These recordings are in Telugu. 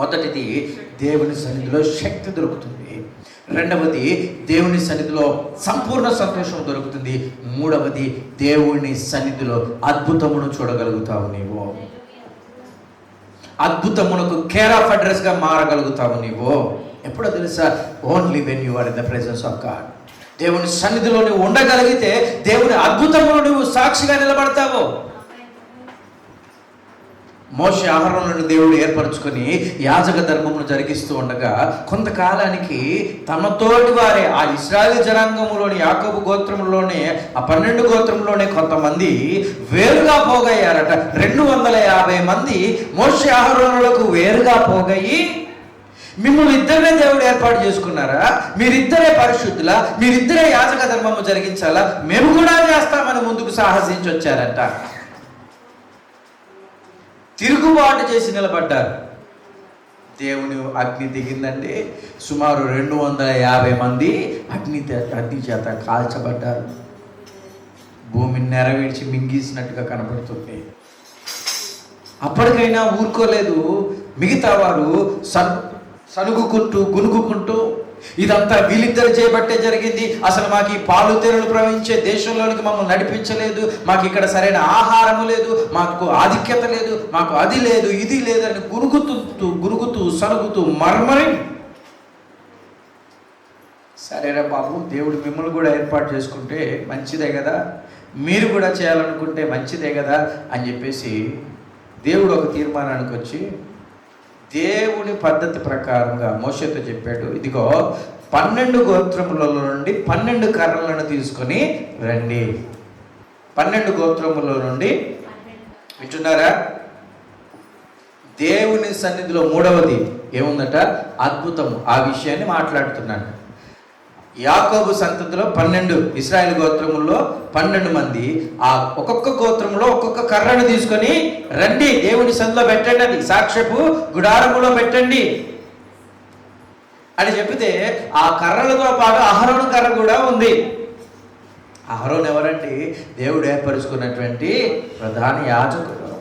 మొదటిది, దేవుని సన్నిధిలో శక్తి దొరుకుతుంది. రెండవది, దేవుని సన్నిధిలో సంపూర్ణ సంతోషం దొరుకుతుంది. మూడవది, దేవుని సన్నిధిలో అద్భుతమును చూడగలుగుతావు. నీవు అద్భుతమునకు కేర్ ఆఫ్ అడ్రస్గా మారగలుగుతావు. నీవు ఎప్పుడో తెలుసా? Only when you are in the presence of God. దేవుని సన్నిధిలో నువ్వు ఉండగలిగితే దేవుని అద్భుతమును నువ్వు సాక్షిగా నిలబడతావు. మోషే అహరోనులను దేవుడు ఏర్పరచుకొని యాజక ధర్మమును జరిగిస్తూ ఉండగా కొంతకాలానికి తమతోటి వారే ఆ ఇశ్రాయేలు జనాంగంలోని యాకోబు గోత్రంలోనే ఆ 12 గోత్రంలోనే కొంతమంది వేరుగా పోగయ్యారట. 250 మంది మోషే అహరోనులకు వేరుగా పోగయి, మిమ్మల్ని ఇద్దరే దేవుడు ఏర్పాటు చేసుకున్నారా, మీరిద్దరే పరిశుద్ధులా, మీరిద్దరే యాజక ధర్మము జరిగించాలా, మేము కూడా చేస్తామని ముందుకు సాహసించి వచ్చారంట. తిరుగుబాటు చేసి నిలబడ్డారు. దేవుని అగ్ని దిగిందంటే సుమారు 250 మంది అగ్ని చేత కాల్చబడ్డారు. భూమిని నెరవేర్చి మింగేసినట్టుగా కనబడుతుంది. అప్పటికైనా ఊరుకోలేదు. మిగతా వారు సనుగుకుంటూ గునుగుకుంటూ, ఇదంతా వీళ్ళిద్దరు చేయబట్టే జరిగింది, అసలు మాకు ఈ పాలు తేనెలు ప్రవహించే దేశంలోనికి మమ్మల్ని నడిపించలేదు, మాకు ఇక్కడ సరైన ఆహారము లేదు, మాకు ఆధిక్యత లేదు, మాకు అది లేదు ఇది లేదు అని గురుగుతూ సనుగుతూ మర్మరి, సరేరా బాబు, దేవుడు మిమ్మల్ని కూడా ఏర్పాటు చేసుకుంటే మంచిదే కదా, మీరు కూడా చేయాలనుకుంటే మంచిదే కదా అని చెప్పేసి దేవుడు ఒక తీర్మానానికి వచ్చి దేవుని పద్ధతి ప్రకారంగా మోషేతో చెప్పాడు, ఇదిగో 12 గోత్రముల నుండి 12 కర్రలను తీసుకొని రండి. 12 గోత్రముల నుండి, వింటున్నారా? దేవుని సన్నిధిలో మూడవది ఏముందట? అద్భుతము. ఆ విషయాన్ని మాట్లాడుతున్నాను. యాకోబు సంతతిలో 12 ఇశ్రాయేలు గోత్రముల్లో 12 మంది ఆ ఒక్కొక్క గోత్రంలో ఒక్కొక్క కర్రను తీసుకొని రండి, దేవుని సన్నిధిలో పెట్టండి, అది సాక్ష్యపు గుడారములో పెట్టండి అని చెప్తే ఆ కర్రలతో పాటు అహరోను కర్ర కూడా ఉంది. అహరోను ఎవరండి? దేవుడు ఏర్పరుచుకున్నటువంటి ప్రధాన యాజకుడు.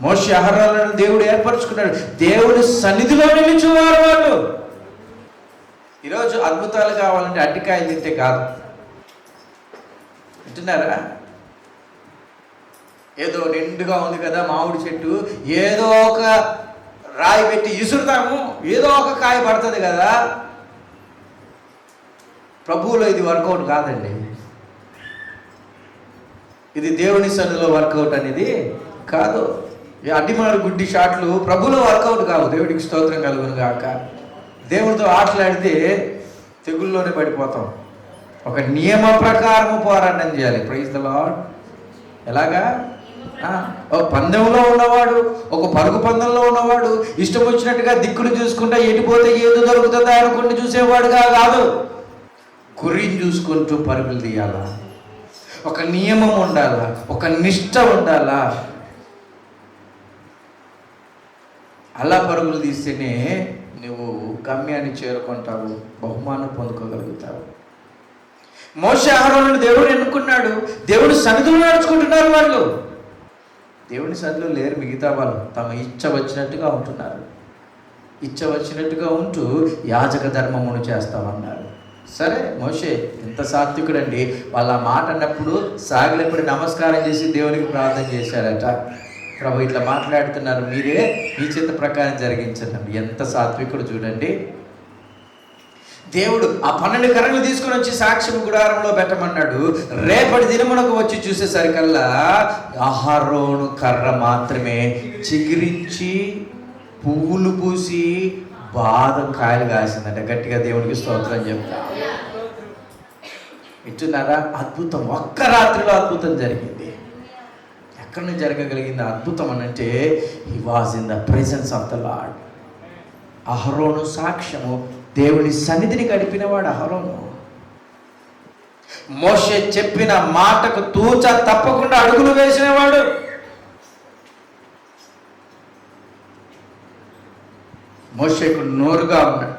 మోషే అహరోనులను దేవుడు ఏర్పరచుకున్నాడు. దేవుని సన్నిధిలో నిలిచేవారు వాళ్ళు. ఈరోజు అద్భుతాలు కావాలంటే అట్టికాయలు తింటే కాదు. వింటున్నారా? ఏదో నిండుగా ఉంది కదా మామిడి చెట్టు, ఏదో ఒక రాయి పెట్టి ఇసురుతాము, ఏదో ఒక కాయ పడుతుంది కదా. ప్రభువులో ఇది వర్కౌట్ కాదండి. ఇది దేవుని సన్నిధిలో వర్కౌట్ అనేది కాదు. అడ్డిమారు గుడ్డి షాట్లు ప్రభువులో వర్కౌట్ కావు. దేవుడికి స్తోత్రం కలుగును గాక. దేవుడితో ఆటలాడితే తెగుల్లోనే పడిపోతాం. ఒక నియమ ప్రకారము పోరాటం చేయాలి. Praise the Lord. ఎలాగా? ఒక పందెంలో ఉన్నవాడు, ఒక పరుగు పందెంలో ఉన్నవాడు ఇష్టం వచ్చినట్టుగా దిక్కులు చూసుకుంటా ఎటుపోతే ఏదో దొరుకుతుందా అనుకుంటూ చూసేవాడుగా కాదు. గురిని చూసుకుంటూ పరుగులు తీయాలా. ఒక నియమం ఉండాలా, ఒక నిష్ట ఉండాలా. అలా పరుగులు తీస్తేనే నువ్వు గమ్యాన్ని చేరుకుంటావు, బహుమానం పొందుకోగలుగుతావు. మోషే అహరోనును దేవుడు ఎన్నుకున్నాడు. దేవుడు సన్నిధిలో నడుచుకుంటున్నారు వాళ్ళు. దేవుని సన్నిధిలో లేరు మిగతా వాళ్ళు. తమ ఇచ్చ వచ్చినట్టుగా ఉంటున్నారు. ఇచ్చ వచ్చినట్టుగా ఉంటూ యాజక ధర్మమును చేస్తామన్నారు. సరే, మోషే ఎంత సాత్వికుడండి. వాళ్ళ మాట అన్నప్పుడు సాగిలప్పుడు నమస్కారం చేసి దేవునికి ప్రార్థన చేశారట. ప్రభు ఇట్లా మాట్లాడుతున్నారు, మీరే మీ చిత్త ప్రకారం జరిగించండి. ఎంత సాత్వికుడు చూడండి. దేవుడు ఆ 12 కర్రలు తీసుకొని వచ్చి సాక్ష్యం గుడారంలో పెట్టమన్నాడు. రేపటి దినమునకు వచ్చి చూసేసరికల్లా అహరోను కర్ర మాత్రమే చిగిరించి పువ్వులు పూసి బాదం కాయలు కాసిందట. గట్టిగా దేవుడికి స్తోత్రం చెప్తా. వింటున్నారా? అద్భుతం. ఒక్క రాత్రిలో అద్భుతం జరిగింది. ఎక్కడి నుంచి జరగగలిగింది అద్భుతం అని అంటే, he was in the presence of the lord. అహరోను సాక్ష్యము, దేవుని సన్నిధిని గడిపినవాడు అహరోను. మోషే చెప్పిన మాటకు తూచా తప్పకుండా అడుగులు వేసినవాడు. మోషేకు నోరుగా ఉన్నాడు.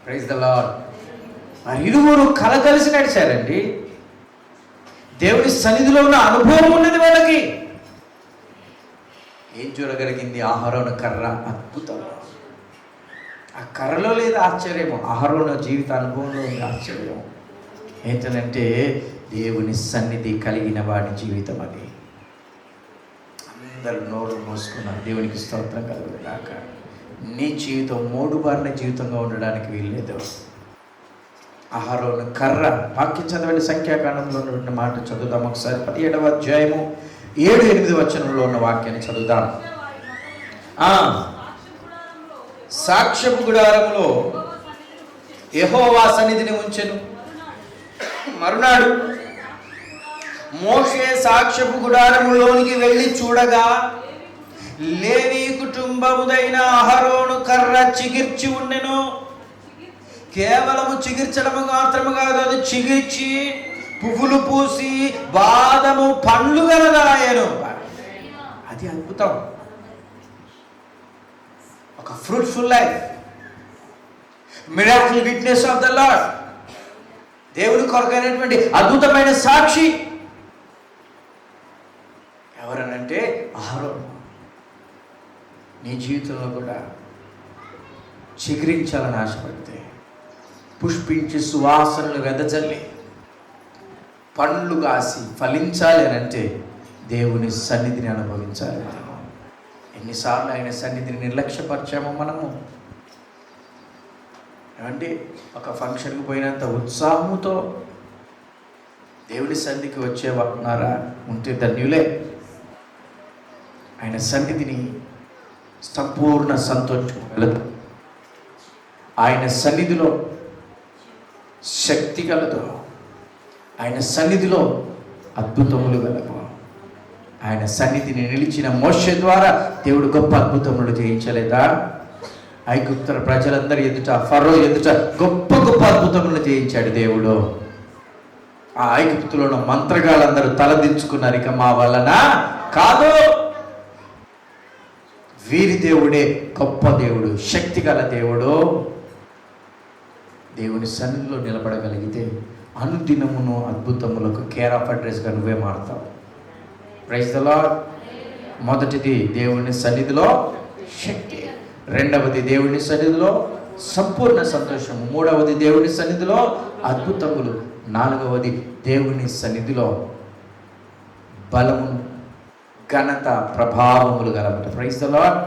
Praise the Lord. ఆ ఇరువురు కలగలిసి నడిచారండి. దేవుని సన్నిధిలో ఉన్న అనుభవం ఉన్నది వాళ్ళకి. ఏం చూడగలిగింది? అహరోను కర్ర. అద్భుతం. ఆ కర్రలో లేదు ఆశ్చర్యము, అహరోను జీవిత అనుభవంలో ఉంది ఆశ్చర్యం. ఏంటంటే దేవుని సన్నిధి కలిగిన వాడి జీవితం అది. అందరూ నోరు మూసుకున్నారు. దేవునికి స్తోత్రం కలుగుగాక. నీ జీవితం మోడుబారిన జీవితంగా ఉండడానికి వీల్లేదు. అహరోను కర్ర. వాక్యం చదవండి, సంఖ్యాకాండంలో ఉన్న మాట చదువుదాం ఒకసారి. 17వ అధ్యాయము 7-8 వచనంలో ఉన్న వాక్యాన్ని చదువుదాం. సాక్ష్యపు గుడారములో యెహోవా సన్నిధిని ఉంచెను. మరునాడు మోషే సాక్ష్యపు గుడారములోనికి వెళ్ళి చూడగా లేవి కుటుంబముదైన అహరోను కర్ర చిగిర్చి ఉండెను. కేవలము చిగిర్చడము మాత్రము కాదు, అది చిగిర్చి పువ్వులు పూసి బాదము పండ్లు గలదాయను. అది అద్భుతం. ఒక fruitful life, miracle witness of the lord. దేవుని కొరకైనటువంటి అద్భుతమైన సాక్షి ఎవరనంటే అహరోను. నీ జీవితంలో కూడా చిగురించాలని ఆశపడితే, పుష్పించి సువాసనలు వెదజల్లి పండ్లు కాసి ఫలించాలి అని అంటే దేవుని సన్నిధిని అనుభవించాలి. ఎన్నిసార్లు ఆయన సన్నిధిని నిర్లక్ష్యపరిచామో మనము. అంటే ఒక ఫంక్షన్కి పోయినంత ఉత్సాహంతో దేవుని సన్నిధికి వచ్చేవారు ఉన్నారా? ఉంటే ధన్యులే. ఆయన సన్నిధిని సంపూర్ణ సంతోషం కలదు. ఆయన సన్నిధిలో శక్తి కలదు. ఆయన సన్నిధిలో అద్భుతములు గలవు. ఆయన సన్నిధిని నిలిచిన మోషే ద్వారా దేవుడు గొప్ప అద్భుతములు చేయించలేదా? ఐగుప్తు ప్రజలందరి ఎదుట, ఫరో ఎదుట గొప్ప గొప్ప అద్భుతములు చేయించాడు దేవుడు. ఆ ఐగుప్తులో ఉన్న మంత్రగాళ్ళందరూ తలదించుకున్నారు, ఇక మా వలన కాదు. వీరి దేవుడే గొప్ప దేవుడు, శక్తి గల దేవుడు. దేవుని సన్నిధిలో నిలబడగలిగితే అనుదినమును అద్భుతములకు కేర్ ఆఫ్ అడ్రస్గా నువ్వే మారుతావు. Praise the lord. మొదటిది దేవుని సన్నిధిలో శక్తి, రెండవది దేవుని సన్నిధిలో సంపూర్ణ సంతోషము, మూడవది దేవుని సన్నిధిలో అద్భుతములు, నాలుగవది దేవుని సన్నిధిలో బలము, ఘనత, ప్రభావములు గలబట. Praise the lord.